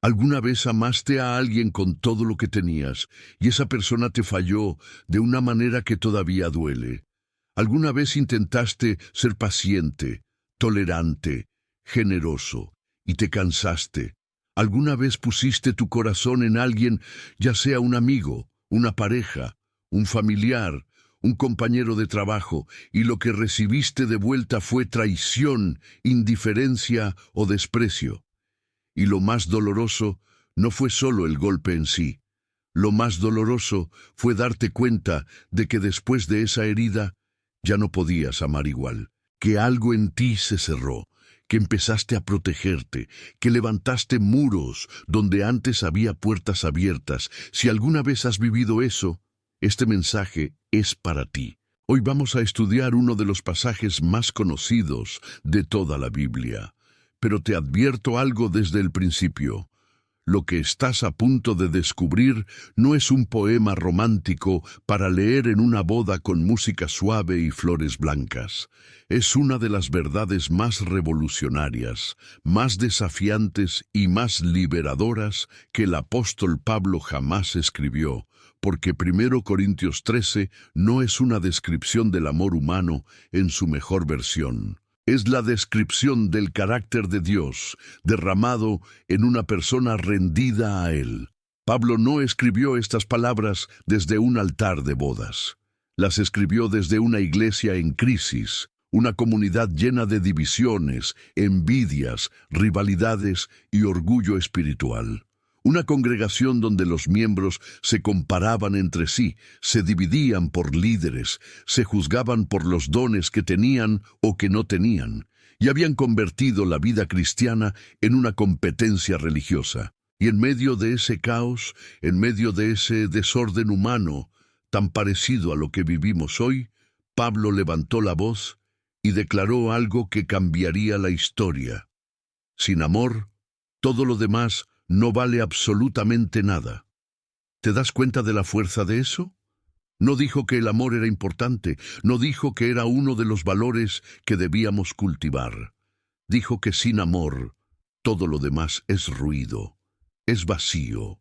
¿Alguna vez amaste a alguien con todo lo que tenías y esa persona te falló de una manera que todavía duele? ¿Alguna vez intentaste ser paciente, tolerante, generoso y te cansaste? ¿Alguna vez pusiste tu corazón en alguien, ya sea un amigo, una pareja, un familiar, un compañero de trabajo, y lo que recibiste de vuelta fue traición, indiferencia o desprecio? Y lo más doloroso no fue solo el golpe en sí. Lo más doloroso fue darte cuenta de que después de esa herida ya no podías amar igual, que algo en ti se cerró, que empezaste a protegerte, que levantaste muros donde antes había puertas abiertas. Si alguna vez has vivido eso, este mensaje es para ti. Hoy vamos a estudiar uno de los pasajes más conocidos de toda la Biblia. Pero te advierto algo desde el principio. Lo que estás a punto de descubrir no es un poema romántico para leer en una boda con música suave y flores blancas. Es una de las verdades más revolucionarias, más desafiantes y más liberadoras que el apóstol Pablo jamás escribió, porque 1 Corintios 13 no es una descripción del amor humano en su mejor versión. Es la descripción del carácter de Dios, derramado en una persona rendida a Él. Pablo no escribió estas palabras desde un altar de bodas. Las escribió desde una iglesia en crisis, una comunidad llena de divisiones, envidias, rivalidades y orgullo espiritual. Una congregación donde los miembros se comparaban entre sí, se dividían por líderes, se juzgaban por los dones que tenían o que no tenían, y habían convertido la vida cristiana en una competencia religiosa. Y en medio de ese caos, en medio de ese desorden humano, tan parecido a lo que vivimos hoy, Pablo levantó la voz y declaró algo que cambiaría la historia. Sin amor, todo lo demás no vale absolutamente nada. ¿Te das cuenta de la fuerza de eso? No dijo que el amor era importante, no dijo que era uno de los valores que debíamos cultivar. Dijo que sin amor, todo lo demás es ruido, es vacío,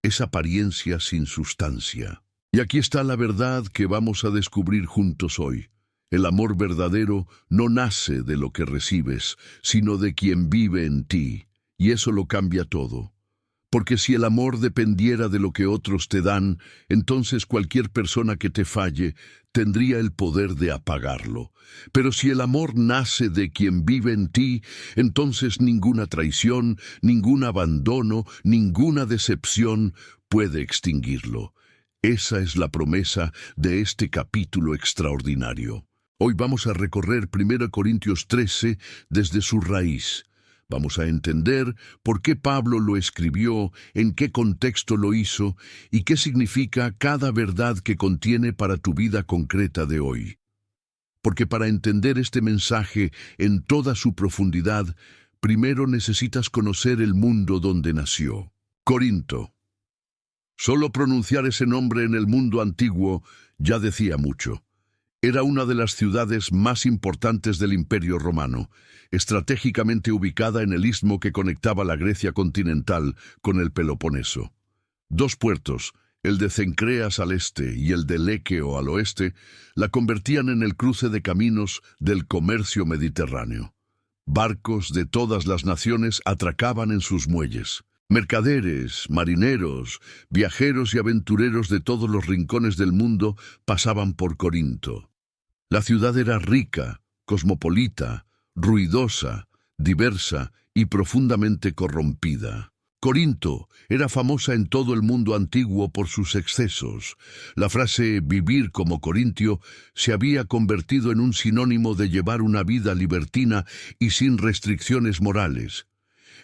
es apariencia sin sustancia. Y aquí está la verdad que vamos a descubrir juntos hoy. El amor verdadero no nace de lo que recibes, sino de quien vive en ti. Y eso lo cambia todo. Porque si el amor dependiera de lo que otros te dan, entonces cualquier persona que te falle tendría el poder de apagarlo. Pero si el amor nace de quien vive en ti, entonces ninguna traición, ningún abandono, ninguna decepción puede extinguirlo. Esa es la promesa de este capítulo extraordinario. Hoy vamos a recorrer 1 Corintios 13 desde su raíz. Vamos a entender por qué Pablo lo escribió, en qué contexto lo hizo y qué significa cada verdad que contiene para tu vida concreta de hoy. Porque para entender este mensaje en toda su profundidad, primero necesitas conocer el mundo donde nació. Corinto. Solo pronunciar ese nombre en el mundo antiguo ya decía mucho. Era una de las ciudades más importantes del Imperio Romano, estratégicamente ubicada en el istmo que conectaba la Grecia continental con el Peloponeso. Dos puertos, el de Cencreas al este y el de Lequeo al oeste, la convertían en el cruce de caminos del comercio mediterráneo. Barcos de todas las naciones atracaban en sus muelles. Mercaderes, marineros, viajeros y aventureros de todos los rincones del mundo pasaban por Corinto. La ciudad era rica, cosmopolita, ruidosa, diversa y profundamente corrompida. Corinto era famosa en todo el mundo antiguo por sus excesos. La frase «vivir como corintio» se había convertido en un sinónimo de llevar una vida libertina y sin restricciones morales.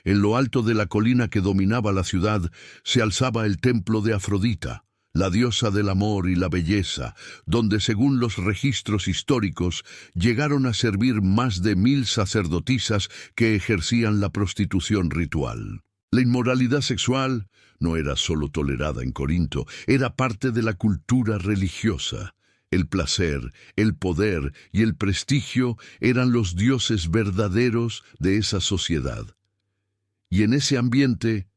En lo alto de la colina que dominaba la ciudad se alzaba el templo de Afrodita, la diosa del amor y la belleza, donde según los registros históricos llegaron a servir más de 1000 sacerdotisas que ejercían la prostitución ritual. La inmoralidad sexual no era solo tolerada en Corinto, era parte de la cultura religiosa. El placer, el poder y el prestigio eran los dioses verdaderos de esa sociedad. Y en ese ambiente,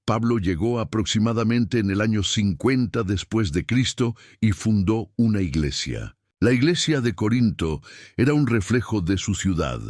Pablo llegó aproximadamente en el año 50 después de Cristo y fundó una iglesia. La iglesia de Corinto era un reflejo de su ciudad,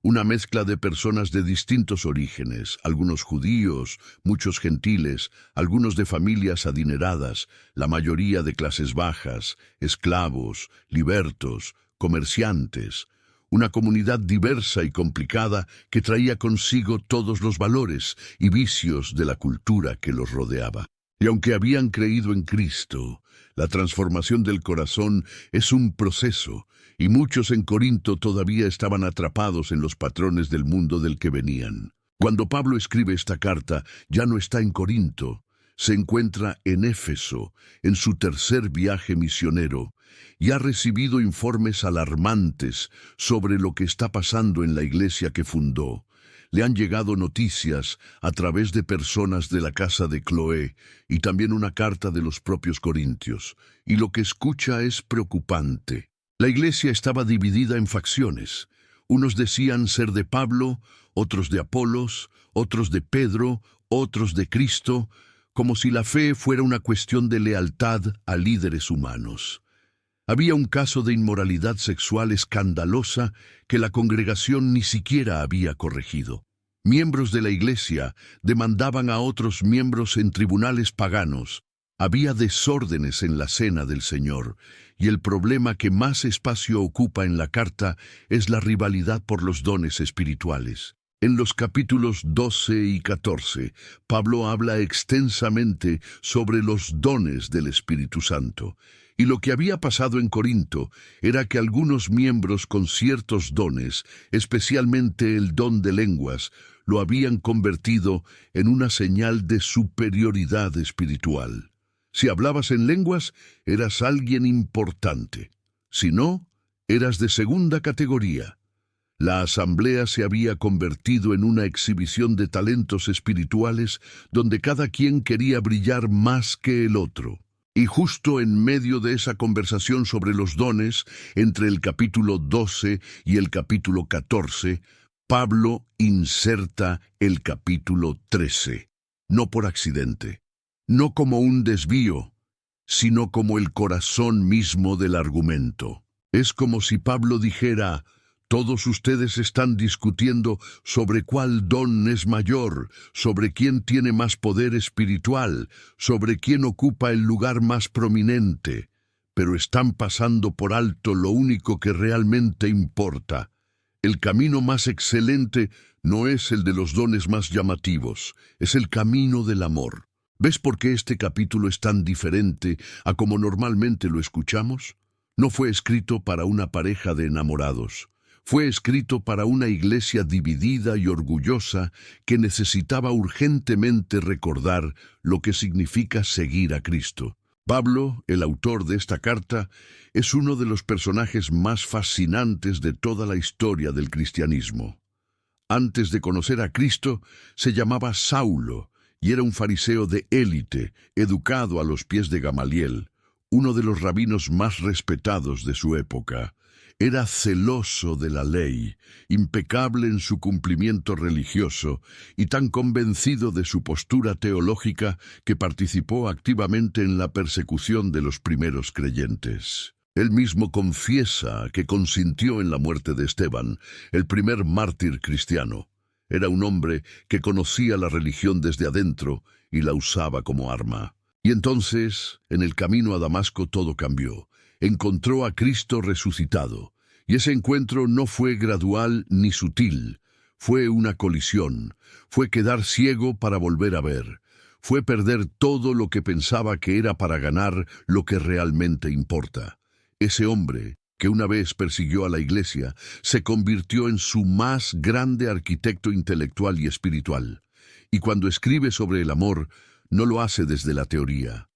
una mezcla de personas de distintos orígenes, algunos judíos, muchos gentiles, algunos de familias adineradas, la mayoría de clases bajas, esclavos, libertos, comerciantes, una comunidad diversa y complicada que traía consigo todos los valores y vicios de la cultura que los rodeaba. Y aunque habían creído en Cristo, la transformación del corazón es un proceso, y muchos en Corinto todavía estaban atrapados en los patrones del mundo del que venían. Cuando Pablo escribe esta carta, ya no está en Corinto, se encuentra en Éfeso, en su tercer viaje misionero, y ha recibido informes alarmantes sobre lo que está pasando en la iglesia que fundó. Le han llegado noticias a través de personas de la casa de Cloé y también una carta de los propios corintios, y lo que escucha es preocupante. La iglesia estaba dividida en facciones. Unos decían ser de Pablo, otros de Apolos, otros de Pedro, otros de Cristo, como si la fe fuera una cuestión de lealtad a líderes humanos. Había un caso de inmoralidad sexual escandalosa que la congregación ni siquiera había corregido. Miembros de la iglesia demandaban a otros miembros en tribunales paganos. Había desórdenes en la cena del Señor, y el problema que más espacio ocupa en la carta es la rivalidad por los dones espirituales. En los capítulos 12 y 14, Pablo habla extensamente sobre los dones del Espíritu Santo. Y lo que había pasado en Corinto era que algunos miembros con ciertos dones, especialmente el don de lenguas, lo habían convertido en una señal de superioridad espiritual. Si hablabas en lenguas, eras alguien importante. Si no, eras de segunda categoría. La asamblea se había convertido en una exhibición de talentos espirituales donde cada quien quería brillar más que el otro. Y justo en medio de esa conversación sobre los dones, entre el capítulo 12 y el capítulo 14, Pablo inserta el capítulo 13, no por accidente, no como un desvío, sino como el corazón mismo del argumento. Es como si Pablo dijera: todos ustedes están discutiendo sobre cuál don es mayor, sobre quién tiene más poder espiritual, sobre quién ocupa el lugar más prominente, pero están pasando por alto lo único que realmente importa. El camino más excelente no es el de los dones más llamativos, es el camino del amor. ¿Ves por qué este capítulo es tan diferente a como normalmente lo escuchamos? No fue escrito para una pareja de enamorados. Fue escrito para una iglesia dividida y orgullosa que necesitaba urgentemente recordar lo que significa seguir a Cristo. Pablo, el autor de esta carta, es uno de los personajes más fascinantes de toda la historia del cristianismo. Antes de conocer a Cristo, se llamaba Saulo y era un fariseo de élite, educado a los pies de Gamaliel, uno de los rabinos más respetados de su época. Era celoso de la ley, impecable en su cumplimiento religioso y tan convencido de su postura teológica que participó activamente en la persecución de los primeros creyentes. Él mismo confiesa que consintió en la muerte de Esteban, el primer mártir cristiano. Era un hombre que conocía la religión desde adentro y la usaba como arma. Y entonces, en el camino a Damasco todo cambió. Encontró a Cristo resucitado, y ese encuentro no fue gradual ni sutil, fue una colisión, fue quedar ciego para volver a ver, fue perder todo lo que pensaba que era para ganar lo que realmente importa. Ese hombre, que una vez persiguió a la iglesia, se convirtió en su más grande arquitecto intelectual y espiritual, y cuando escribe sobre el amor, no lo hace desde la teoría,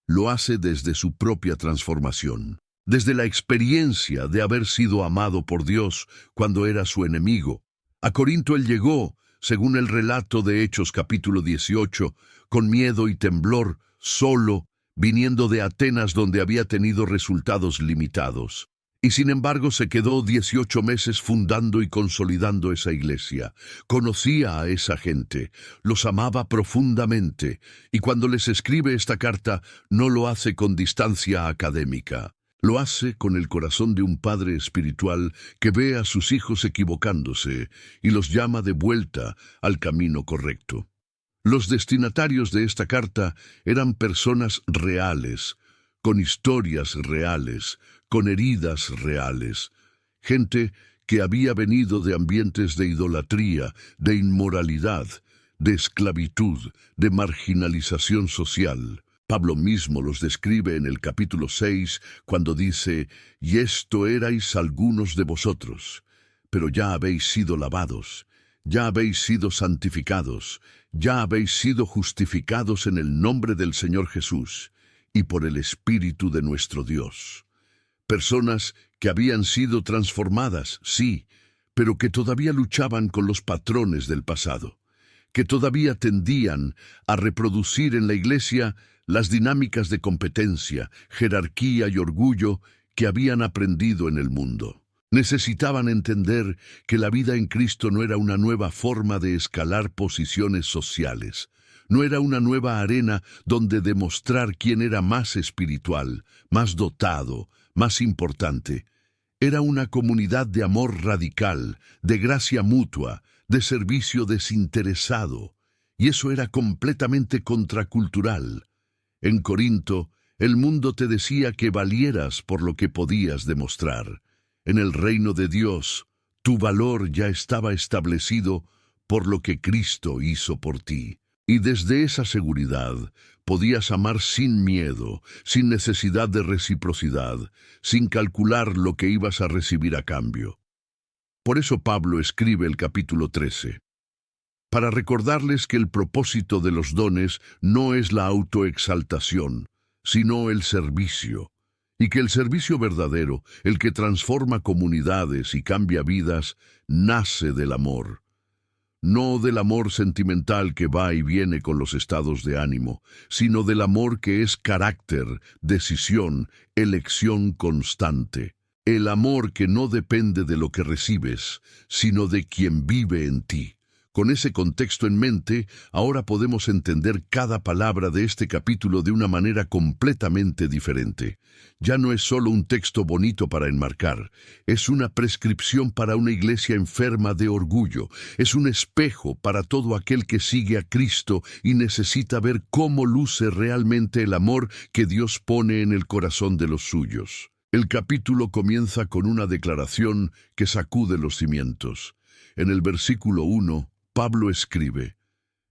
lo hace desde su propia transformación, desde la experiencia de haber sido amado por Dios cuando era su enemigo. A Corinto él llegó, según el relato de Hechos capítulo 18, con miedo y temblor, solo, viniendo de Atenas donde había tenido resultados limitados. Y sin embargo se quedó 18 meses fundando y consolidando esa iglesia. Conocía a esa gente, los amaba profundamente, y cuando les escribe esta carta no lo hace con distancia académica. Lo hace con el corazón de un padre espiritual que ve a sus hijos equivocándose y los llama de vuelta al camino correcto. Los destinatarios de esta carta eran personas reales, con historias reales, con heridas reales, gente que había venido de ambientes de idolatría, de inmoralidad, de esclavitud, de marginalización social. Pablo mismo los describe en el capítulo 6 cuando dice: «Y esto erais algunos de vosotros, pero ya habéis sido lavados, ya habéis sido santificados, ya habéis sido justificados en el nombre del Señor Jesús y por el Espíritu de nuestro Dios». Personas que habían sido transformadas, sí, pero que todavía luchaban con los patrones del pasado, que todavía tendían a reproducir en la iglesia las dinámicas de competencia, jerarquía y orgullo que habían aprendido en el mundo. Necesitaban entender que la vida en Cristo no era una nueva forma de escalar posiciones sociales, no era una nueva arena donde demostrar quién era más espiritual, más dotado, más importante. Era una comunidad de amor radical, de gracia mutua, de servicio desinteresado, y eso era completamente contracultural. En Corinto, el mundo te decía que valieras por lo que podías demostrar. En el reino de Dios, tu valor ya estaba establecido por lo que Cristo hizo por ti. Y desde esa seguridad podías amar sin miedo, sin necesidad de reciprocidad, sin calcular lo que ibas a recibir a cambio. Por eso Pablo escribe el capítulo 13, para recordarles que el propósito de los dones no es la autoexaltación, sino el servicio, y que el servicio verdadero, el que transforma comunidades y cambia vidas, nace del amor. No del amor sentimental que va y viene con los estados de ánimo, sino del amor que es carácter, decisión, elección constante. El amor que no depende de lo que recibes, sino de quien vive en ti. Con ese contexto en mente, ahora podemos entender cada palabra de este capítulo de una manera completamente diferente. Ya no es solo un texto bonito para enmarcar, es una prescripción para una iglesia enferma de orgullo, es un espejo para todo aquel que sigue a Cristo y necesita ver cómo luce realmente el amor que Dios pone en el corazón de los suyos. El capítulo comienza con una declaración que sacude los cimientos. En el versículo 1, Pablo escribe: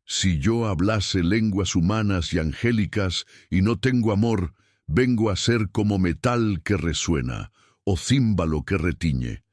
«Si yo hablase lenguas humanas y angélicas y no tengo amor, vengo a ser como metal que resuena o címbalo que retiñe».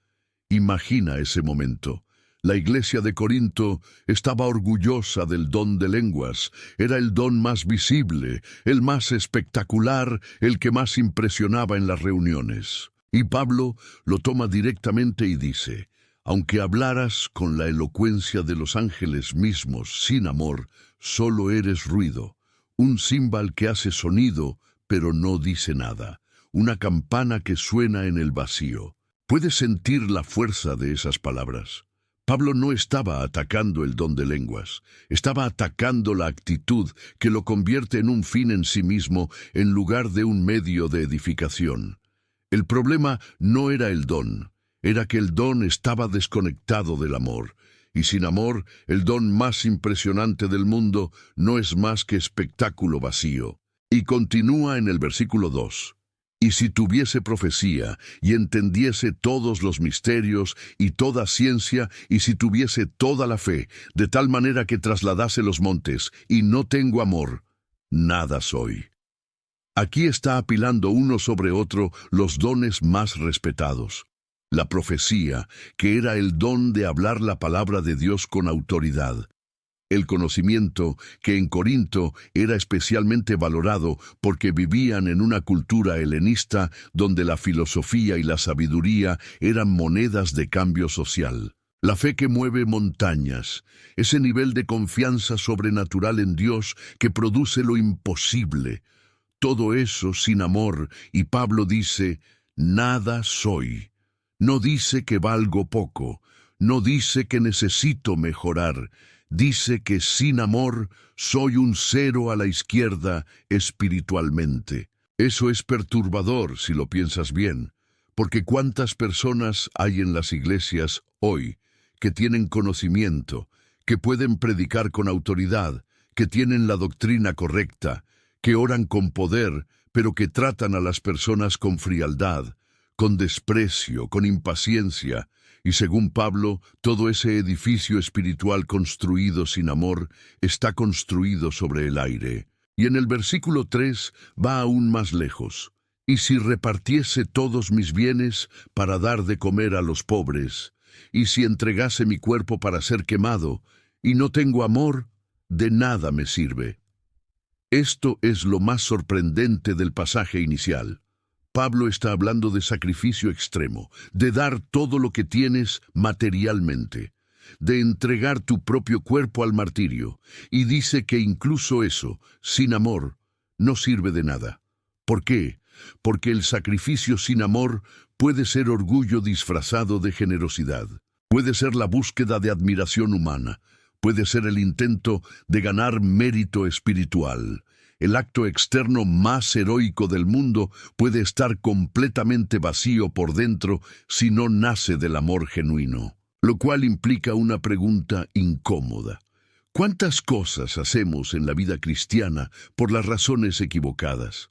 Imagina ese momento. La iglesia de Corinto estaba orgullosa del don de lenguas. Era el don más visible, el más espectacular, el que más impresionaba en las reuniones. Y Pablo lo toma directamente y dice: «Aunque hablaras con la elocuencia de los ángeles mismos sin amor, solo eres ruido, un címbal que hace sonido, pero no dice nada, una campana que suena en el vacío». ¿Puedes sentir la fuerza de esas palabras? Pablo no estaba atacando el don de lenguas, estaba atacando la actitud que lo convierte en un fin en sí mismo en lugar de un medio de edificación. El problema no era el don, era que el don estaba desconectado del amor, y sin amor, el don más impresionante del mundo no es más que espectáculo vacío. Y continúa en el versículo 2. «Y si tuviese profecía, y entendiese todos los misterios, y toda ciencia, y si tuviese toda la fe, de tal manera que trasladase los montes, y no tengo amor, nada soy». Aquí está apilando uno sobre otro los dones más respetados. La profecía, que era el don de hablar la palabra de Dios con autoridad. El conocimiento, que en Corinto era especialmente valorado porque vivían en una cultura helenista donde la filosofía y la sabiduría eran monedas de cambio social. La fe que mueve montañas, ese nivel de confianza sobrenatural en Dios que produce lo imposible. Todo eso sin amor, y Pablo dice: nada soy. No dice que valgo poco, no dice que necesito mejorar, dice que sin amor soy un cero a la izquierda espiritualmente. Eso es perturbador si lo piensas bien, porque ¿cuántas personas hay en las iglesias hoy que tienen conocimiento, que pueden predicar con autoridad, que tienen la doctrina correcta, que oran con poder, pero que tratan a las personas con frialdad, con desprecio, con impaciencia, y según Pablo, todo ese edificio espiritual construido sin amor está construido sobre el aire? Y en el versículo 3 va aún más lejos. Y si repartiese todos mis bienes para dar de comer a los pobres, y si entregase mi cuerpo para ser quemado, y no tengo amor, de nada me sirve. Esto es lo más sorprendente del pasaje inicial. Pablo está hablando de sacrificio extremo, de dar todo lo que tienes materialmente, de entregar tu propio cuerpo al martirio, y dice que incluso eso, sin amor, no sirve de nada. ¿Por qué? Porque el sacrificio sin amor puede ser orgullo disfrazado de generosidad, puede ser la búsqueda de admiración humana, puede ser el intento de ganar mérito espiritual. El acto externo más heroico del mundo puede estar completamente vacío por dentro si no nace del amor genuino, lo cual implica una pregunta incómoda. ¿Cuántas cosas hacemos en la vida cristiana por las razones equivocadas?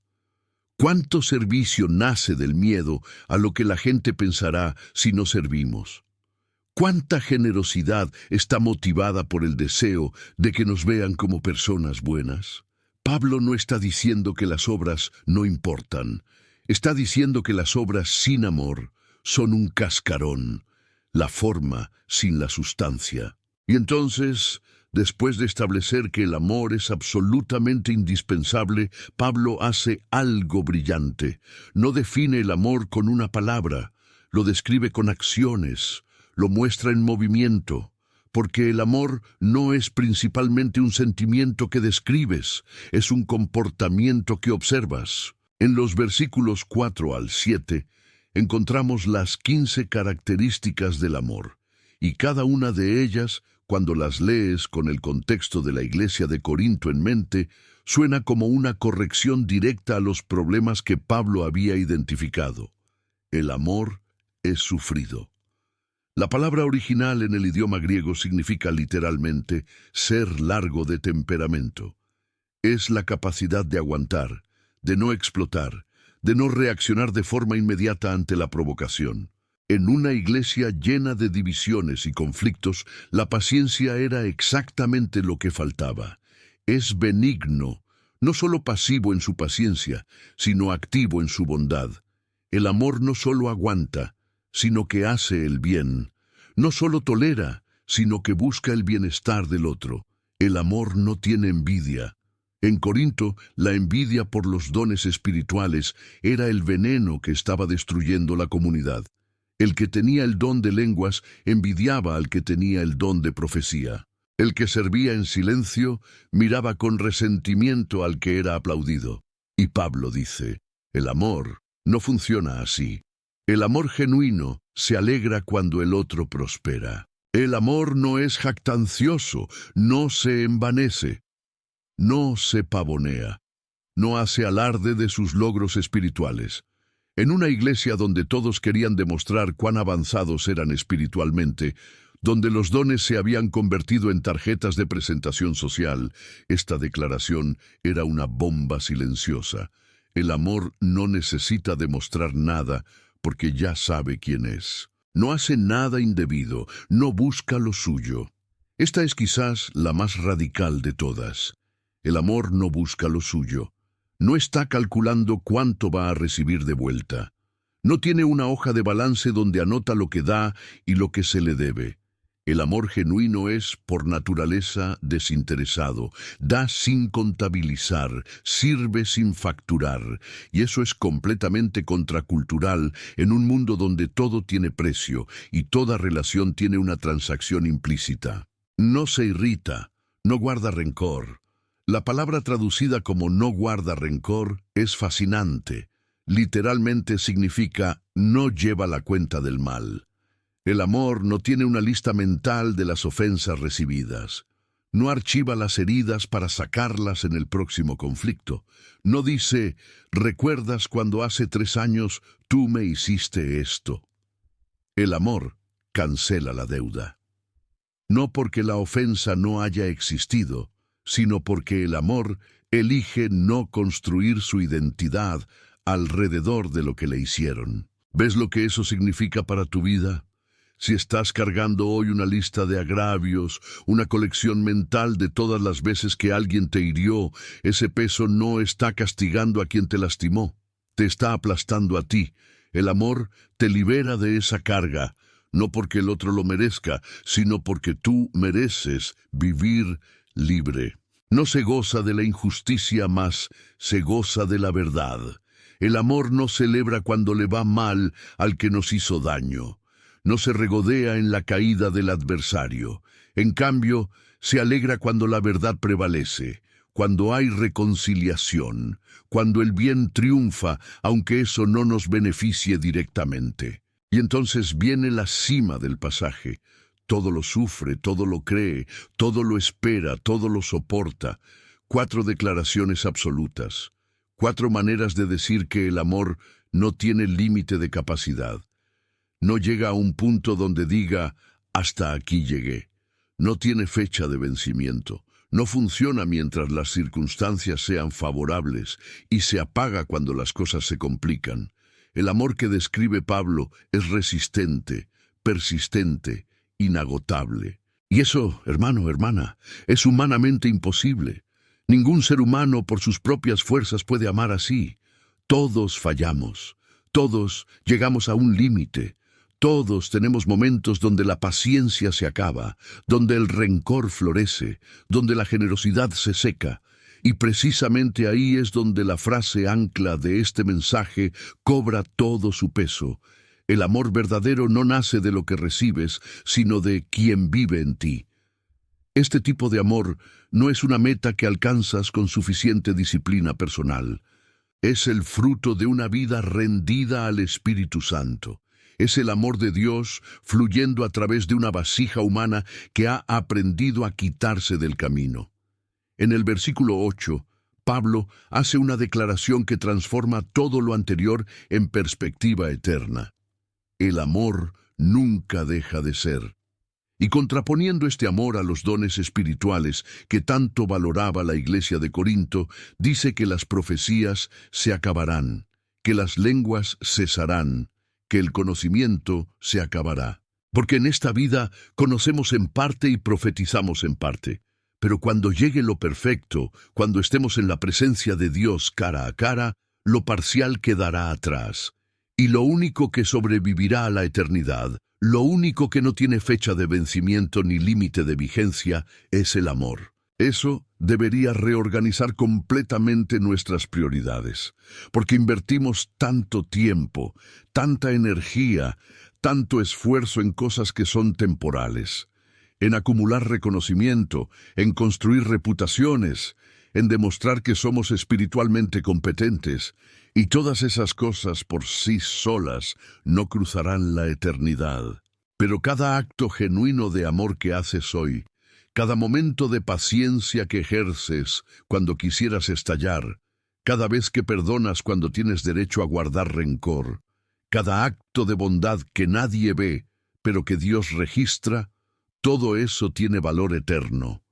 ¿Cuánto servicio nace del miedo a lo que la gente pensará si no servimos? ¿Cuánta generosidad está motivada por el deseo de que nos vean como personas buenas? Pablo no está diciendo que las obras no importan. Está diciendo que las obras sin amor son un cascarón, la forma sin la sustancia. Y entonces, después de establecer que el amor es absolutamente indispensable, Pablo hace algo brillante. No define el amor con una palabra, lo describe con acciones, lo muestra en movimiento. Porque el amor no es principalmente un sentimiento que describes, es un comportamiento que observas. En los versículos 4 al 7 encontramos las 15 características del amor, y cada una de ellas, cuando las lees con el contexto de la iglesia de Corinto en mente, suena como una corrección directa a los problemas que Pablo había identificado. El amor es sufrido. La palabra original en el idioma griego significa literalmente ser largo de temperamento. Es la capacidad de aguantar, de no explotar, de no reaccionar de forma inmediata ante la provocación. En una iglesia llena de divisiones y conflictos, la paciencia era exactamente lo que faltaba. Es benigno, no solo pasivo en su paciencia, sino activo en su bondad. El amor no solo aguanta, sino que hace el bien. No solo tolera, sino que busca el bienestar del otro. El amor no tiene envidia. En Corinto, la envidia por los dones espirituales era el veneno que estaba destruyendo la comunidad. El que tenía el don de lenguas envidiaba al que tenía el don de profecía. El que servía en silencio miraba con resentimiento al que era aplaudido. Y Pablo dice, el amor no funciona así. El amor genuino se alegra cuando el otro prospera. El amor no es jactancioso, no se envanece, no se pavonea, no hace alarde de sus logros espirituales. En una iglesia donde todos querían demostrar cuán avanzados eran espiritualmente, donde los dones se habían convertido en tarjetas de presentación social, esta declaración era una bomba silenciosa. El amor no necesita demostrar nada, porque ya sabe quién es. No hace nada indebido, no busca lo suyo. Esta es quizás la más radical de todas. El amor no busca lo suyo. No está calculando cuánto va a recibir de vuelta. No tiene una hoja de balance donde anota lo que da y lo que se le debe. El amor genuino es, por naturaleza, desinteresado, da sin contabilizar, sirve sin facturar, y eso es completamente contracultural en un mundo donde todo tiene precio y toda relación tiene una transacción implícita. No se irrita, no guarda rencor. La palabra traducida como no guarda rencor es fascinante. literalmente significa no lleva la cuenta del mal. El amor no tiene una lista mental de las ofensas recibidas. No archiva las heridas para sacarlas en el próximo conflicto. No dice, ¿recuerdas cuando hace 3 años tú me hiciste esto? El amor cancela la deuda. No porque la ofensa no haya existido, sino porque el amor elige no construir su identidad alrededor de lo que le hicieron. ¿Ves lo que eso significa para tu vida? Si estás cargando hoy una lista de agravios, una colección mental de todas las veces que alguien te hirió, ese peso no está castigando a quien te lastimó, te está aplastando a ti. El amor te libera de esa carga, no porque el otro lo merezca, sino porque tú mereces vivir libre. No se goza de la injusticia, más se goza de la verdad. El amor no celebra cuando le va mal al que nos hizo daño. No se regodea en la caída del adversario. En cambio, se alegra cuando la verdad prevalece, cuando hay reconciliación, cuando el bien triunfa, aunque eso no nos beneficie directamente. Y entonces viene la cima del pasaje. Todo lo sufre, todo lo cree, todo lo espera, todo lo soporta. 4 declaraciones absolutas. 4 maneras de decir que el amor no tiene límite de capacidad. No llega a un punto donde diga, hasta aquí llegué. No tiene fecha de vencimiento. No funciona mientras las circunstancias sean favorables y se apaga cuando las cosas se complican. El amor que describe Pablo es resistente, persistente, inagotable. Y eso, hermano, hermana, es humanamente imposible. Ningún ser humano por sus propias fuerzas puede amar así. Todos fallamos. Todos llegamos a un límite. Todos tenemos momentos donde la paciencia se acaba, donde el rencor florece, donde la generosidad se seca. Y precisamente ahí es donde la frase ancla de este mensaje cobra todo su peso. El amor verdadero no nace de lo que recibes, sino de quien vive en ti. Este tipo de amor no es una meta que alcanzas con suficiente disciplina personal. Es el fruto de una vida rendida al Espíritu Santo. Es el amor de Dios fluyendo a través de una vasija humana que ha aprendido a quitarse del camino. En el versículo 8, Pablo hace una declaración que transforma todo lo anterior en perspectiva eterna. El amor nunca deja de ser. Y contraponiendo este amor a los dones espirituales que tanto valoraba la iglesia de Corinto, dice que las profecías se acabarán, que las lenguas cesarán, que el conocimiento se acabará. Porque en esta vida conocemos en parte y profetizamos en parte. Pero cuando llegue lo perfecto, cuando estemos en la presencia de Dios cara a cara, lo parcial quedará atrás. Y lo único que sobrevivirá a la eternidad, lo único que no tiene fecha de vencimiento ni límite de vigencia, es el amor. Eso debería reorganizar completamente nuestras prioridades, porque invertimos tanto tiempo, tanta energía, tanto esfuerzo en cosas que son temporales, en acumular reconocimiento, en construir reputaciones, en demostrar que somos espiritualmente competentes, y todas esas cosas por sí solas no cruzarán la eternidad. Pero cada acto genuino de amor que haces hoy, cada momento de paciencia que ejerces cuando quisieras estallar, cada vez que perdonas cuando tienes derecho a guardar rencor, cada acto de bondad que nadie ve, pero que Dios registra, todo eso tiene valor eterno.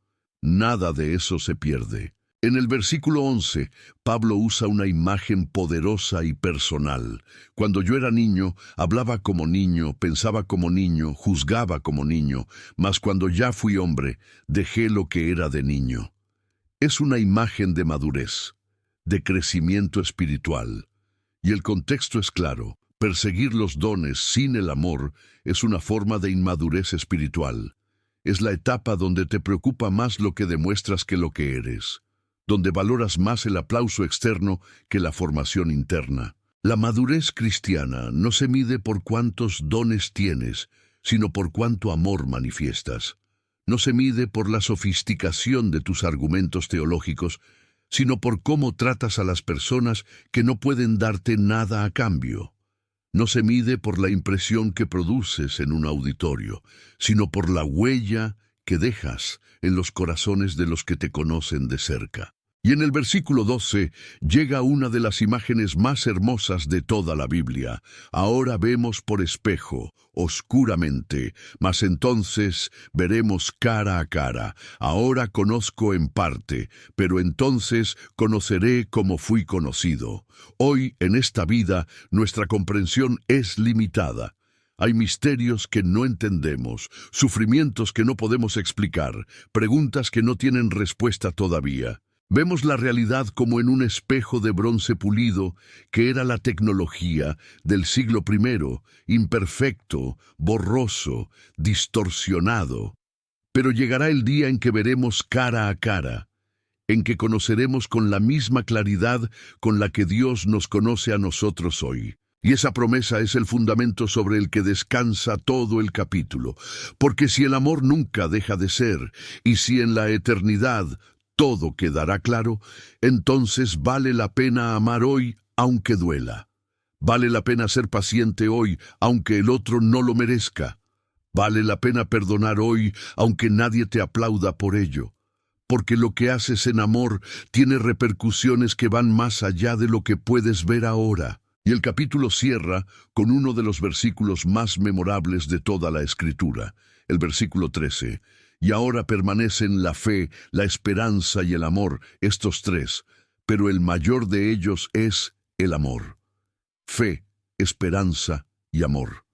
Nada de eso se pierde. En el versículo 11, Pablo usa una imagen poderosa y personal. Cuando yo era niño, hablaba como niño, pensaba como niño, juzgaba como niño, mas cuando ya fui hombre, dejé lo que era de niño. Es una imagen de madurez, de crecimiento espiritual. Y el contexto es claro. Perseguir los dones sin el amor es una forma de inmadurez espiritual. Es la etapa donde te preocupa más lo que demuestras que lo que eres, donde valoras más el aplauso externo que la formación interna. La madurez cristiana no se mide por cuántos dones tienes, sino por cuánto amor manifiestas. No se mide por la sofisticación de tus argumentos teológicos, sino por cómo tratas a las personas que no pueden darte nada a cambio. No se mide por la impresión que produces en un auditorio, sino por la huella que dejas en los corazones de los que te conocen de cerca. Y en el versículo 12 llega una de las imágenes más hermosas de toda la Biblia. Ahora vemos por espejo, oscuramente, mas entonces veremos cara a cara. Ahora conozco en parte, pero entonces conoceré como fui conocido. Hoy, en esta vida, nuestra comprensión es limitada. Hay misterios que no entendemos, sufrimientos que no podemos explicar, preguntas que no tienen respuesta todavía. Vemos la realidad como en un espejo de bronce pulido, que era la tecnología del siglo I, imperfecto, borroso, distorsionado. Pero llegará el día en que veremos cara a cara, en que conoceremos con la misma claridad con la que Dios nos conoce a nosotros hoy. Y esa promesa es el fundamento sobre el que descansa todo el capítulo, porque si el amor nunca deja de ser, y si en la eternidad todo quedará claro, entonces vale la pena amar hoy, aunque duela. Vale la pena ser paciente hoy, aunque el otro no lo merezca. Vale la pena perdonar hoy, aunque nadie te aplauda por ello. Porque lo que haces en amor tiene repercusiones que van más allá de lo que puedes ver ahora. Y el capítulo cierra con uno de los versículos más memorables de toda la Escritura, el versículo 13. Y ahora permanecen la fe, la esperanza y el amor, estos tres, pero el mayor de ellos es el amor. Fe, esperanza y amor.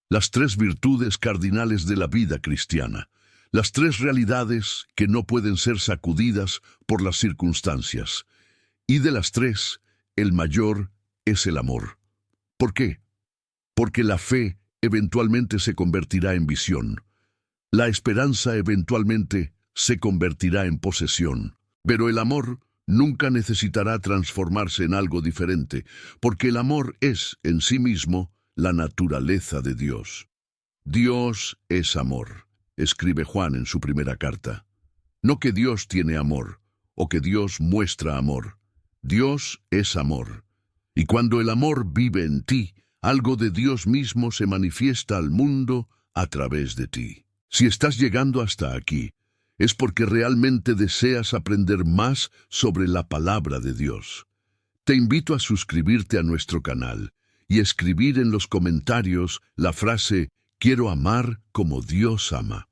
Las tres virtudes cardinales de la vida cristiana. Las tres realidades que no pueden ser sacudidas por las circunstancias. Y de las tres, el mayor es el amor. ¿Por qué? Porque la fe eventualmente se convertirá en visión. La esperanza eventualmente se convertirá en posesión, pero el amor nunca necesitará transformarse en algo diferente, porque el amor es, en sí mismo, la naturaleza de Dios. Dios es amor, escribe Juan en su primera carta. No que Dios tiene amor, o que Dios muestra amor. Dios es amor. Y cuando el amor vive en ti, algo de Dios mismo se manifiesta al mundo a través de ti. Si estás llegando hasta aquí, es porque realmente deseas aprender más sobre la palabra de Dios. Te invito a suscribirte a nuestro canal y escribir en los comentarios la frase «Quiero amar como Dios ama».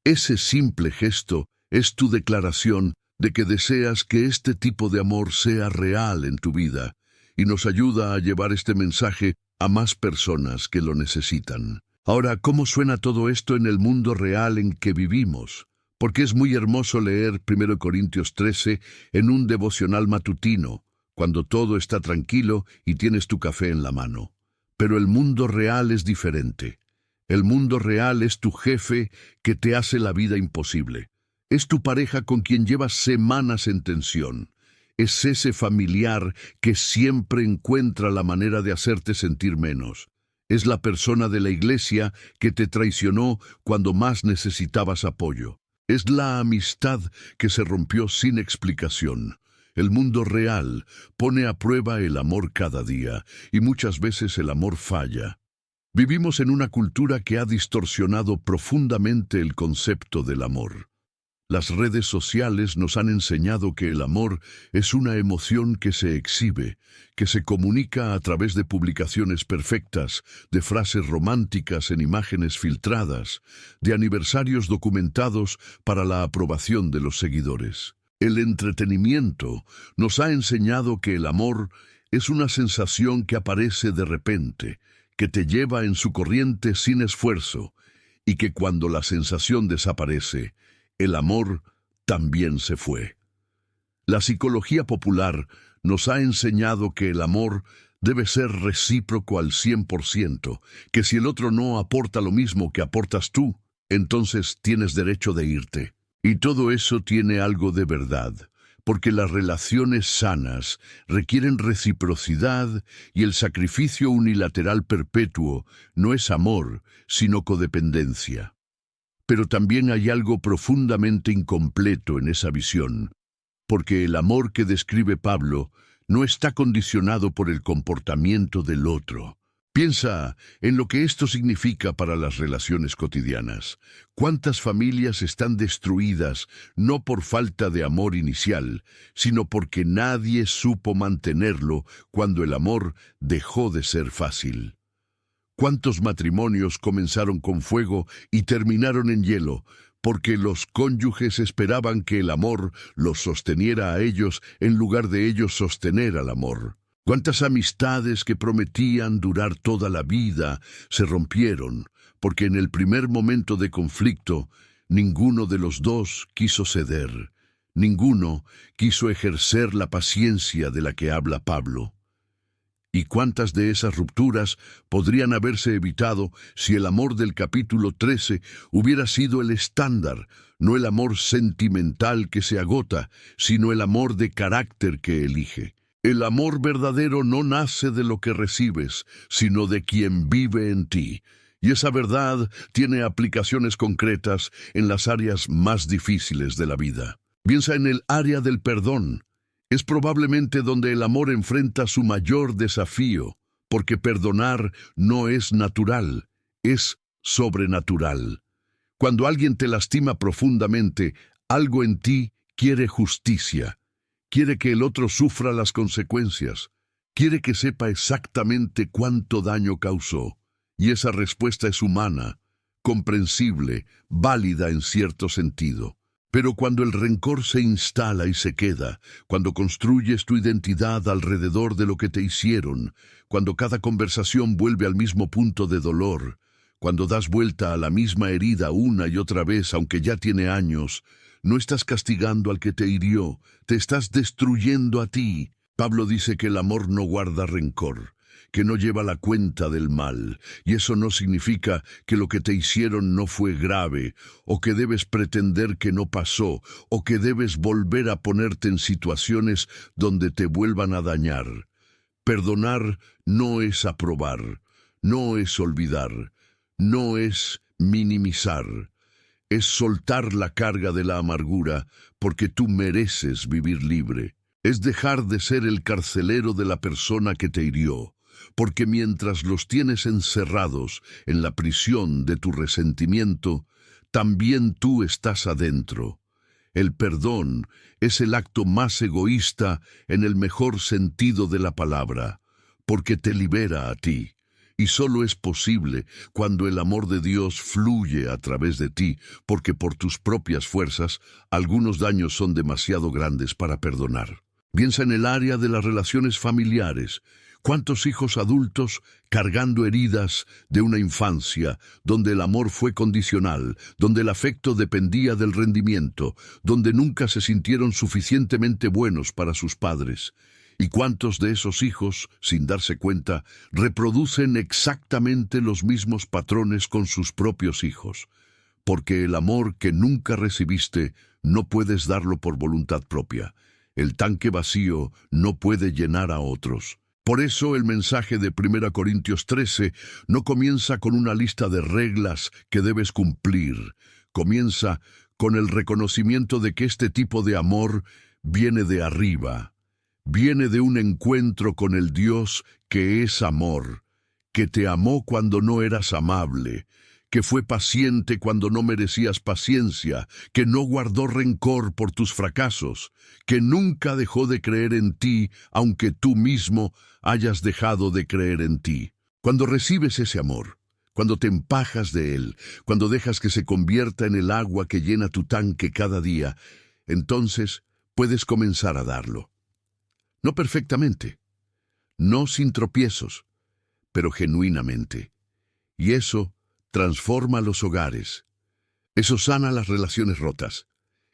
Ese simple gesto es tu declaración de que deseas que este tipo de amor sea real en tu vida y nos ayuda a llevar este mensaje a más personas que lo necesitan. Ahora, ¿cómo suena todo esto en el mundo real en que vivimos? Porque es muy hermoso leer 1 Corintios 13 en un devocional matutino, cuando todo está tranquilo y tienes tu café en la mano. Pero el mundo real es diferente. El mundo real es tu jefe que te hace la vida imposible. Es tu pareja con quien llevas semanas en tensión. Es ese familiar que siempre encuentra la manera de hacerte sentir menos. Es la persona de la iglesia que te traicionó cuando más necesitabas apoyo. Es la amistad que se rompió sin explicación. El mundo real pone a prueba el amor cada día, y muchas veces el amor falla. Vivimos en una cultura que ha distorsionado profundamente el concepto del amor. Las redes sociales nos han enseñado que el amor es una emoción que se exhibe, que se comunica a través de publicaciones perfectas, de frases románticas en imágenes filtradas, de aniversarios documentados para la aprobación de los seguidores. El entretenimiento nos ha enseñado que el amor es una sensación que aparece de repente, que te lleva en su corriente sin esfuerzo, y que cuando la sensación desaparece, el amor también se fue. La psicología popular nos ha enseñado que el amor debe ser recíproco al 100%, que si el otro no aporta lo mismo que aportas tú, entonces tienes derecho de irte. Y todo eso tiene algo de verdad, porque las relaciones sanas requieren reciprocidad y el sacrificio unilateral perpetuo no es amor, sino codependencia. Pero también hay algo profundamente incompleto en esa visión, porque el amor que describe Pablo no está condicionado por el comportamiento del otro. Piensa en lo que esto significa para las relaciones cotidianas. ¿Cuántas familias están destruidas no por falta de amor inicial, sino porque nadie supo mantenerlo cuando el amor dejó de ser fácil? ¿Cuántos matrimonios comenzaron con fuego y terminaron en hielo, porque los cónyuges esperaban que el amor los sosteniera a ellos en lugar de ellos sostener al amor? ¿Cuántas amistades que prometían durar toda la vida se rompieron, porque en el primer momento de conflicto ninguno de los dos quiso ceder, ninguno quiso ejercer la paciencia de la que habla Pablo? ¿Y cuántas de esas rupturas podrían haberse evitado si el amor del capítulo 13 hubiera sido el estándar, no el amor sentimental que se agota, sino el amor de carácter que elige? El amor verdadero no nace de lo que recibes, sino de quien vive en ti. Y esa verdad tiene aplicaciones concretas en las áreas más difíciles de la vida. Piensa en el área del perdón. Es probablemente donde el amor enfrenta su mayor desafío, porque perdonar no es natural, es sobrenatural. Cuando alguien te lastima profundamente, algo en ti quiere justicia. Quiere que el otro sufra las consecuencias. Quiere que sepa exactamente cuánto daño causó. Y esa respuesta es humana, comprensible, válida en cierto sentido. Pero cuando el rencor se instala y se queda, cuando construyes tu identidad alrededor de lo que te hicieron, cuando cada conversación vuelve al mismo punto de dolor, cuando das vuelta a la misma herida una y otra vez, aunque ya tiene años, no estás castigando al que te hirió, te estás destruyendo a ti. Pablo dice que el amor no guarda rencor, que no lleva la cuenta del mal, y eso no significa que lo que te hicieron no fue grave, o que debes pretender que no pasó, o que debes volver a ponerte en situaciones donde te vuelvan a dañar. Perdonar no es aprobar, no es olvidar, no es minimizar. Es soltar la carga de la amargura porque tú mereces vivir libre. Es dejar de ser el carcelero de la persona que te hirió, porque mientras los tienes encerrados en la prisión de tu resentimiento, también tú estás adentro. El perdón es el acto más egoísta en el mejor sentido de la palabra, porque te libera a ti. Y solo es posible cuando el amor de Dios fluye a través de ti, porque por tus propias fuerzas algunos daños son demasiado grandes para perdonar. Piensa en el área de las relaciones familiares. ¿Cuántos hijos adultos cargando heridas de una infancia donde el amor fue condicional, donde el afecto dependía del rendimiento, donde nunca se sintieron suficientemente buenos para sus padres? ¿Y cuántos de esos hijos, sin darse cuenta, reproducen exactamente los mismos patrones con sus propios hijos? Porque el amor que nunca recibiste no puedes darlo por voluntad propia. El tanque vacío no puede llenar a otros. Por eso el mensaje de 1 Corintios 13 no comienza con una lista de reglas que debes cumplir. Comienza con el reconocimiento de que este tipo de amor viene de arriba. Viene de un encuentro con el Dios que es amor, que te amó cuando no eras amable, que fue paciente cuando no merecías paciencia, que no guardó rencor por tus fracasos, que nunca dejó de creer en ti, aunque tú mismo hayas dejado de creer en ti. Cuando recibes ese amor, cuando te empajas de él, cuando dejas que se convierta en el agua que llena tu tanque cada día, entonces puedes comenzar a darlo. No perfectamente, no sin tropiezos, pero genuinamente. Y eso transforma los hogares. Eso sana las relaciones rotas.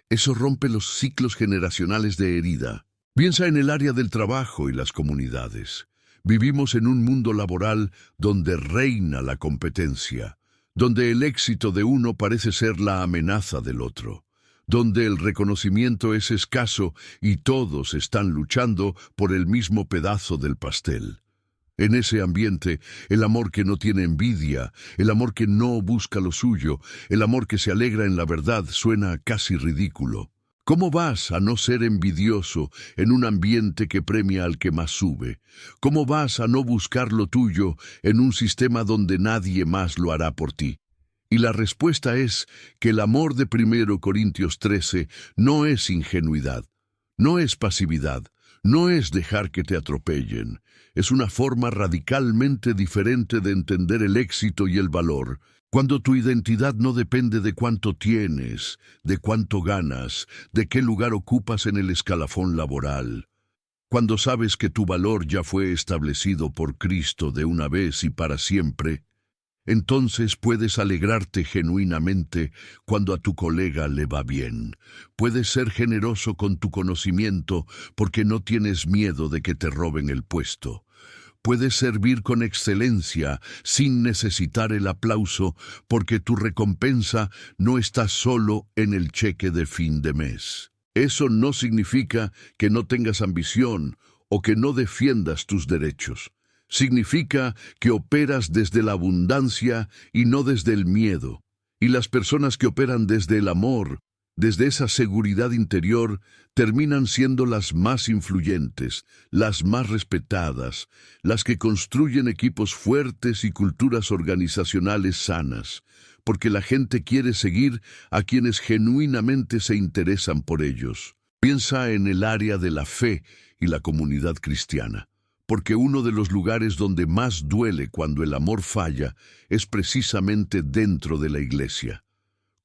Eso rompe los ciclos generacionales de herida. Piensa en el área del trabajo y las comunidades. Vivimos en un mundo laboral donde reina la competencia, donde el éxito de uno parece ser la amenaza del otro, donde el reconocimiento es escaso y todos están luchando por el mismo pedazo del pastel. En ese ambiente, el amor que no tiene envidia, el amor que no busca lo suyo, el amor que se alegra en la verdad suena casi ridículo. ¿Cómo vas a no ser envidioso en un ambiente que premia al que más sube? ¿Cómo vas a no buscar lo tuyo en un sistema donde nadie más lo hará por ti? Y la respuesta es que el amor de 1 Corintios 13 no es ingenuidad, no es pasividad, no es dejar que te atropellen. Es una forma radicalmente diferente de entender el éxito y el valor. Cuando tu identidad no depende de cuánto tienes, de cuánto ganas, de qué lugar ocupas en el escalafón laboral. Cuando sabes que tu valor ya fue establecido por Cristo de una vez y para siempre, entonces puedes alegrarte genuinamente cuando a tu colega le va bien. Puedes ser generoso con tu conocimiento porque no tienes miedo de que te roben el puesto. Puedes servir con excelencia sin necesitar el aplauso porque tu recompensa no está solo en el cheque de fin de mes. Eso no significa que no tengas ambición o que no defiendas tus derechos. Significa que operas desde la abundancia y no desde el miedo. Y las personas que operan desde el amor, desde esa seguridad interior, terminan siendo las más influyentes, las más respetadas, las que construyen equipos fuertes y culturas organizacionales sanas, porque la gente quiere seguir a quienes genuinamente se interesan por ellos. Piensa en el área de la fe y la comunidad cristiana, porque uno de los lugares donde más duele cuando el amor falla es precisamente dentro de la iglesia.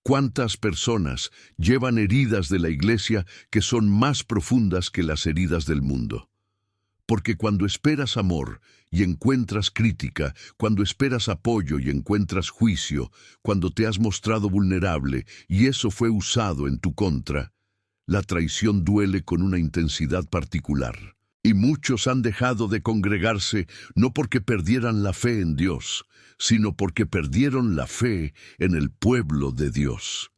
¿Cuántas personas llevan heridas de la iglesia que son más profundas que las heridas del mundo? Porque cuando esperas amor y encuentras crítica, cuando esperas apoyo y encuentras juicio, cuando te has mostrado vulnerable y eso fue usado en tu contra, la traición duele con una intensidad particular. Y muchos han dejado de congregarse no porque perdieran la fe en Dios, sino porque perdieron la fe en el pueblo de Dios.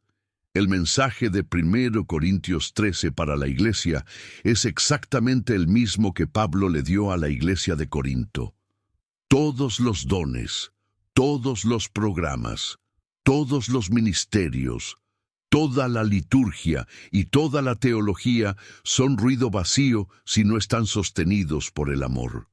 El mensaje de 1 Corintios 13 para la iglesia es exactamente el mismo que Pablo le dio a la iglesia de Corinto. Todos los dones, todos los programas, todos los ministerios, toda la liturgia y toda la teología son ruido vacío si no están sostenidos por el amor.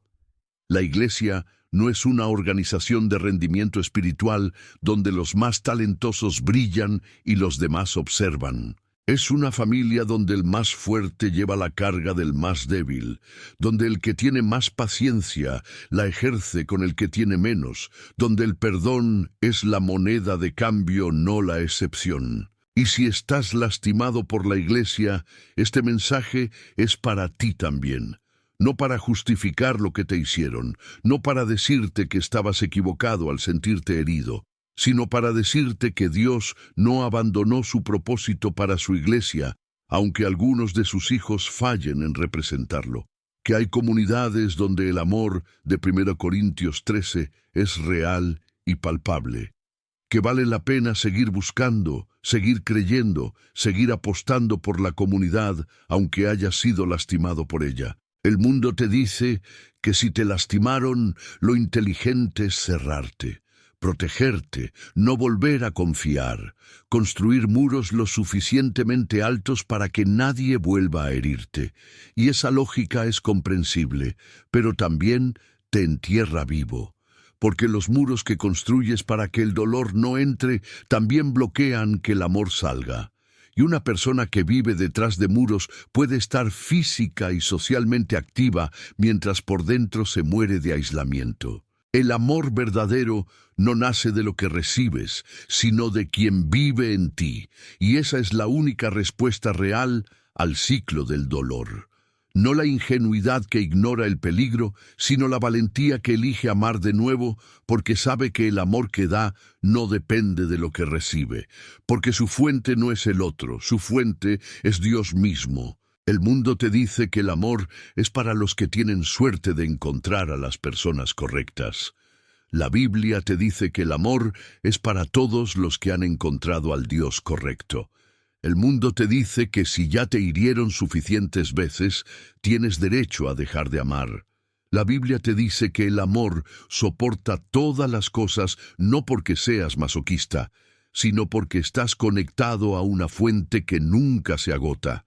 La iglesia no es una organización de rendimiento espiritual donde los más talentosos brillan y los demás observan. Es una familia donde el más fuerte lleva la carga del más débil, donde el que tiene más paciencia la ejerce con el que tiene menos, donde el perdón es la moneda de cambio, no la excepción. Y si estás lastimado por la iglesia, este mensaje es para ti también. No para justificar lo que te hicieron, no para decirte que estabas equivocado al sentirte herido, sino para decirte que Dios no abandonó su propósito para su iglesia, aunque algunos de sus hijos fallen en representarlo. Que hay comunidades donde el amor de 1 Corintios 13 es real y palpable. Que vale la pena seguir buscando, seguir creyendo, seguir apostando por la comunidad, aunque hayas sido lastimado por ella. El mundo te dice que si te lastimaron, lo inteligente es cerrarte, protegerte, no volver a confiar, construir muros lo suficientemente altos para que nadie vuelva a herirte. Y esa lógica es comprensible, pero también te entierra vivo. Porque los muros que construyes para que el dolor no entre también bloquean que el amor salga. Y una persona que vive detrás de muros puede estar física y socialmente activa mientras por dentro se muere de aislamiento. El amor verdadero no nace de lo que recibes, sino de quien vive en ti. Y esa es la única respuesta real al ciclo del dolor. No la ingenuidad que ignora el peligro, sino la valentía que elige amar de nuevo, porque sabe que el amor que da no depende de lo que recibe, porque su fuente no es el otro, su fuente es Dios mismo. El mundo te dice que el amor es para los que tienen suerte de encontrar a las personas correctas. La Biblia te dice que el amor es para todos los que han encontrado al Dios correcto. El mundo te dice que si ya te hirieron suficientes veces, tienes derecho a dejar de amar. La Biblia te dice que el amor soporta todas las cosas no porque seas masoquista, sino porque estás conectado a una fuente que nunca se agota.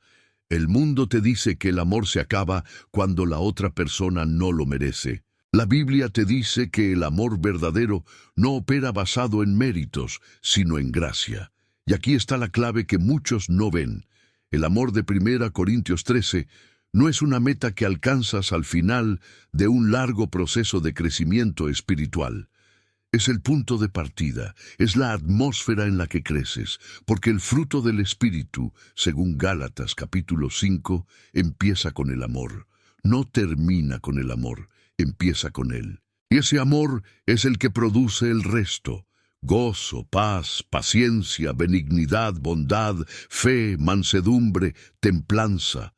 El mundo te dice que el amor se acaba cuando la otra persona no lo merece. La Biblia te dice que el amor verdadero no opera basado en méritos, sino en gracia. Y aquí está la clave que muchos no ven. El amor de 1 Corintios 13 no es una meta que alcanzas al final de un largo proceso de crecimiento espiritual. Es el punto de partida, es la atmósfera en la que creces, porque el fruto del Espíritu, según Gálatas capítulo 5, empieza con el amor. No termina con el amor, empieza con él. Y ese amor es el que produce el resto: gozo, paz, paciencia, benignidad, bondad, fe, mansedumbre, templanza.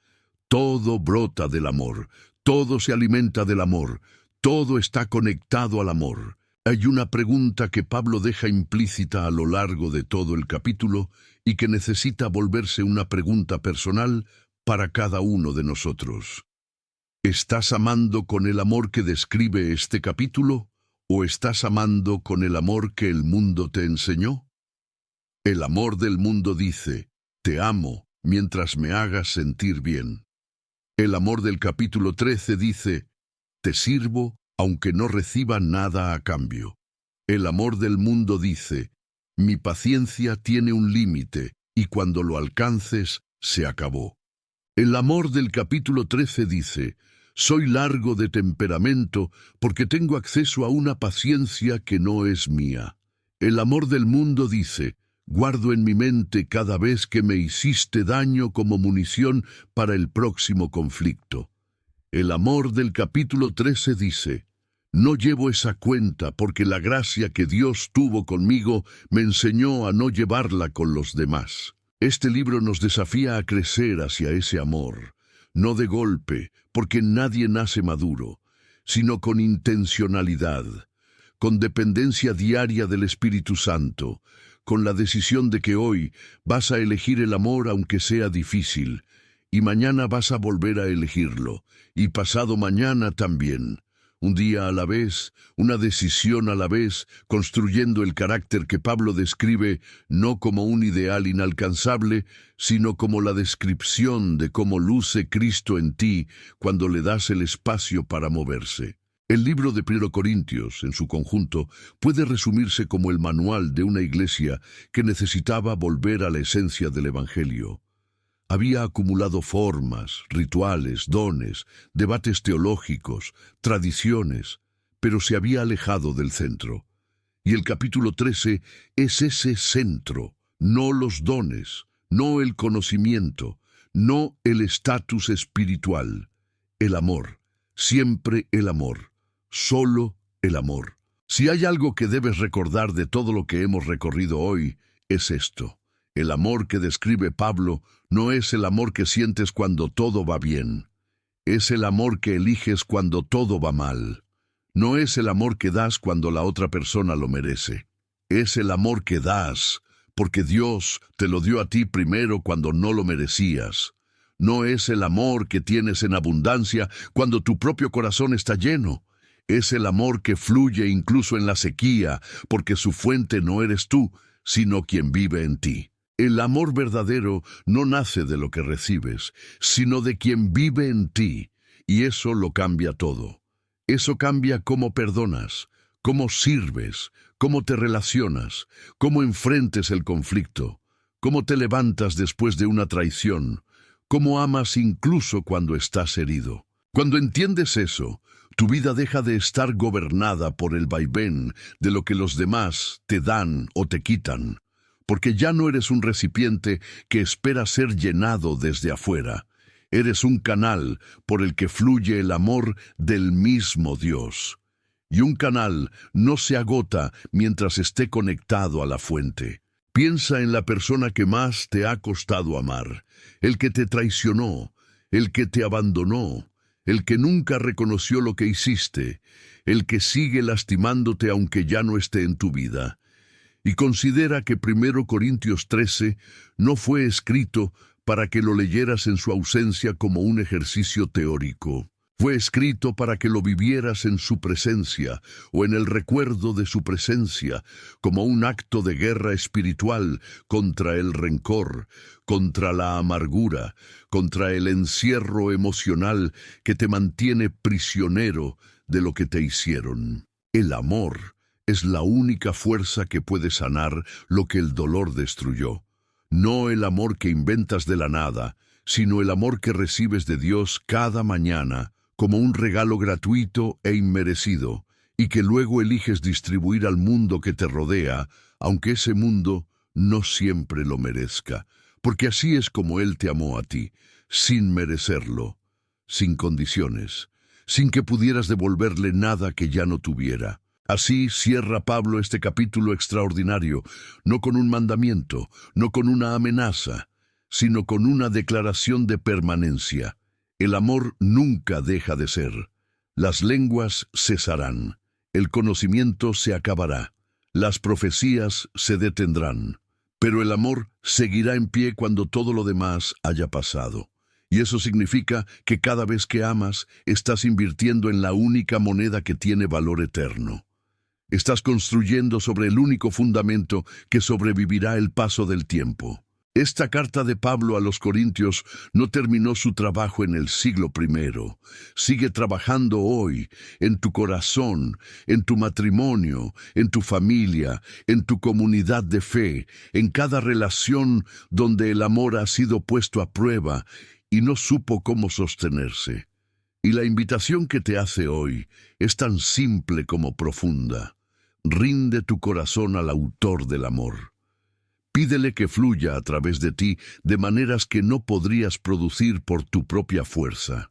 Todo brota del amor, todo se alimenta del amor, todo está conectado al amor. Hay una pregunta que Pablo deja implícita a lo largo de todo el capítulo y que necesita volverse una pregunta personal para cada uno de nosotros. ¿Estás amando con el amor que describe este capítulo o estás amando con el amor que el mundo te enseñó? El amor del mundo dice: te amo mientras me hagas sentir bien. El amor del capítulo 13 dice: te sirvo aunque no reciba nada a cambio. El amor del mundo dice: mi paciencia tiene un límite y cuando lo alcances, se acabó. El amor del capítulo 13 dice: soy largo de temperamento porque tengo acceso a una paciencia que no es mía. El amor del mundo dice: guardo en mi mente cada vez que me hiciste daño como munición para el próximo conflicto. El amor del capítulo 13 dice: no llevo esa cuenta porque la gracia que Dios tuvo conmigo me enseñó a no llevarla con los demás. Este libro nos desafía a crecer hacia ese amor, no de golpe, porque nadie nace maduro, sino con intencionalidad, con dependencia diaria del Espíritu Santo, con la decisión de que hoy vas a elegir el amor aunque sea difícil, y mañana vas a volver a elegirlo, y pasado mañana también. Un día a la vez, una decisión a la vez, construyendo el carácter que Pablo describe no como un ideal inalcanzable, sino como la descripción de cómo luce Cristo en ti cuando le das el espacio para moverse. El libro de 1 Corintios, en su conjunto, puede resumirse como el manual de una iglesia que necesitaba volver a la esencia del Evangelio. Había acumulado formas, rituales, dones, debates teológicos, tradiciones, pero se había alejado del centro. Y el capítulo 13 es ese centro, no los dones, no el conocimiento, no el estatus espiritual. El amor, siempre el amor, solo el amor. Si hay algo que debes recordar de todo lo que hemos recorrido hoy, es esto. El amor que describe Pablo no es el amor que sientes cuando todo va bien. Es el amor que eliges cuando todo va mal. No es el amor que das cuando la otra persona lo merece. Es el amor que das porque Dios te lo dio a ti primero cuando no lo merecías. No es el amor que tienes en abundancia cuando tu propio corazón está lleno. Es el amor que fluye incluso en la sequía, porque su fuente no eres tú, sino quien vive en ti. El amor verdadero no nace de lo que recibes, sino de quien vive en ti, y eso lo cambia todo. Eso cambia cómo perdonas, cómo sirves, cómo te relacionas, cómo enfrentes el conflicto, cómo te levantas después de una traición, cómo amas incluso cuando estás herido. Cuando entiendes eso, tu vida deja de estar gobernada por el vaivén de lo que los demás te dan o te quitan, porque ya no eres un recipiente que espera ser llenado desde afuera. Eres un canal por el que fluye el amor del mismo Dios. Y un canal no se agota mientras esté conectado a la fuente. Piensa en la persona que más te ha costado amar, el que te traicionó, el que te abandonó, el que nunca reconoció lo que hiciste, el que sigue lastimándote aunque ya no esté en tu vida. Y considera que 1 Corintios 13 no fue escrito para que lo leyeras en su ausencia como un ejercicio teórico. Fue escrito para que lo vivieras en su presencia o en el recuerdo de su presencia, como un acto de guerra espiritual contra el rencor, contra la amargura, contra el encierro emocional que te mantiene prisionero de lo que te hicieron. El amor es la única fuerza que puede sanar lo que el dolor destruyó. No el amor que inventas de la nada, sino el amor que recibes de Dios cada mañana, como un regalo gratuito e inmerecido, y que luego eliges distribuir al mundo que te rodea, aunque ese mundo no siempre lo merezca, porque así es como Él te amó a ti, sin merecerlo, sin condiciones, sin que pudieras devolverle nada que ya no tuviera. Así cierra Pablo este capítulo extraordinario, no con un mandamiento, no con una amenaza, sino con una declaración de permanencia. El amor nunca deja de ser. Las lenguas cesarán, el conocimiento se acabará, las profecías se detendrán, pero el amor seguirá en pie cuando todo lo demás haya pasado. Y eso significa que cada vez que amas, estás invirtiendo en la única moneda que tiene valor eterno. Estás construyendo sobre el único fundamento que sobrevivirá el paso del tiempo. Esta carta de Pablo a los Corintios no terminó su trabajo en el siglo I. Sigue trabajando hoy en tu corazón, en tu matrimonio, en tu familia, en tu comunidad de fe, en cada relación donde el amor ha sido puesto a prueba y no supo cómo sostenerse. Y la invitación que te hace hoy es tan simple como profunda. Rinde tu corazón al autor del amor. Pídele que fluya a través de ti de maneras que no podrías producir por tu propia fuerza.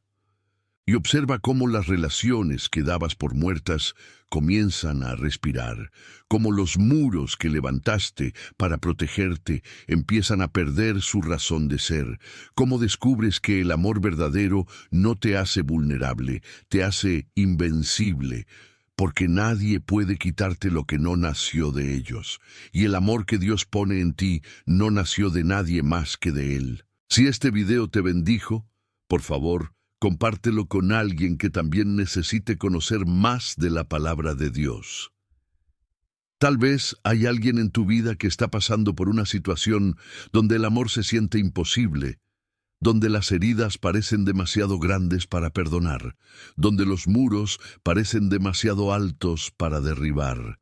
Y observa cómo las relaciones que dabas por muertas comienzan a respirar, cómo los muros que levantaste para protegerte empiezan a perder su razón de ser, cómo descubres que el amor verdadero no te hace vulnerable, te hace invencible, porque nadie puede quitarte lo que no nació de ellos, y el amor que Dios pone en ti no nació de nadie más que de Él. Si este video te bendijo, por favor, compártelo con alguien que también necesite conocer más de la palabra de Dios. Tal vez hay alguien en tu vida que está pasando por una situación donde el amor se siente imposible, donde las heridas parecen demasiado grandes para perdonar, donde los muros parecen demasiado altos para derribar.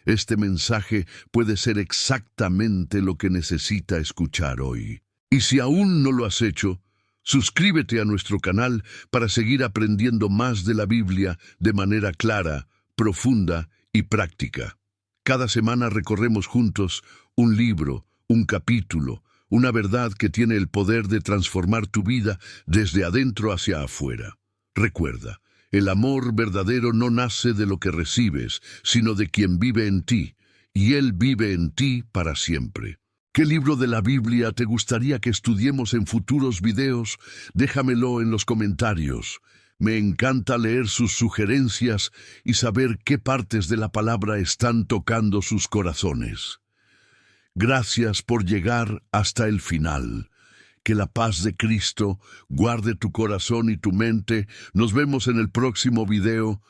Este mensaje puede ser exactamente lo que necesita escuchar hoy. Y si aún no lo has hecho, suscríbete a nuestro canal para seguir aprendiendo más de la Biblia de manera clara, profunda y práctica. Cada semana recorremos juntos un libro, un capítulo, una verdad que tiene el poder de transformar tu vida desde adentro hacia afuera. Recuerda, el amor verdadero no nace de lo que recibes, sino de quien vive en ti, y Él vive en ti para siempre. ¿Qué libro de la Biblia te gustaría que estudiemos en futuros videos? Déjamelo en los comentarios. Me encanta leer sus sugerencias y saber qué partes de la palabra están tocando sus corazones. Gracias por llegar hasta el final. Que la paz de Cristo guarde tu corazón y tu mente. Nos vemos en el próximo video.